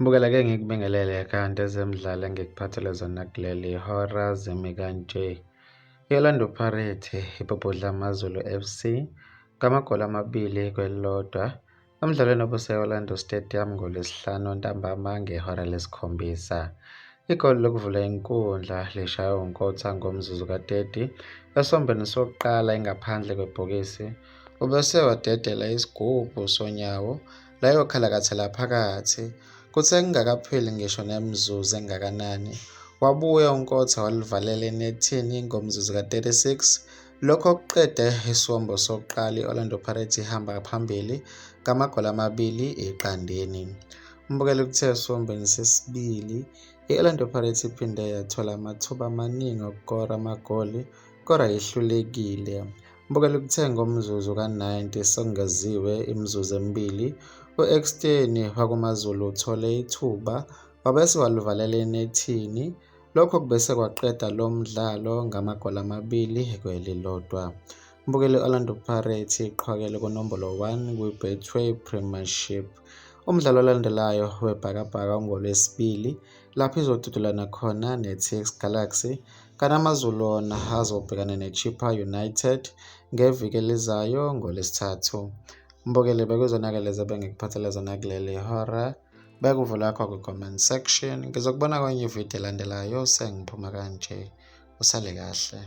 Mbukela-ke ngikubingelele kanti ezemidlalo engikuphathele zona kuleli hora zimi kanje. I-Orlando Pirates ibhubhudle Amazulu FC ngamagoli 2-1 emdlalweni obuse-Orlando Stadium ngoLwesihlanu ntambama ngehora lesi-7. Igoli lokuvula inkundla lishaywe uNkotha ngomzuzu ka-30 esombeni sokuqala ingaphandle kwebhokisi, ubese wadedela isigubhu sonyawo layokhalakathela phakathi. Kuthe kungakapheli ngisho nemizuzu engakanani, wabuya uNkotha walivalela enethini ngomzuzu ka-36. Lokho kuqede isombo sokuqala i-Orlando Pirates ihamba phambili ngamagoli 2-0. Mbukela ukuthe esombeni sesibili i-Orlando Pirates iphinde yathola amathuba amaningi okukora amagoli kodwa yehlulekile. Mbukela ukuthe ngomzuzu ka-90 sekungeziwe imizuzu emibili, u-ex-10 wakumaZulu uthole ithuba wabese walivalela enethini. Lokho kubese kwaqeda lo mdlalo ngamagoli 2-1. Mbukela i-Orlando Pirates iqhakele kunombolo 1 kwi-Betway Premiership. Umdlalo olandelayo webhakabhaka ngoLwesibili lapho izodudulana khona ne-TX Galaxy, kanti AmaZulu wona azobhekana ne-Chippa United ngeviki elizayo ngoLwesithathu. Mbukele bekuzona-ke lezi ebengikuphathele zona kuleli hora. Beka uvo lakho kwi-comment section. Ngizokubona kwenye ividiyo elandelayo sengiphuma kanje. Usale kahle.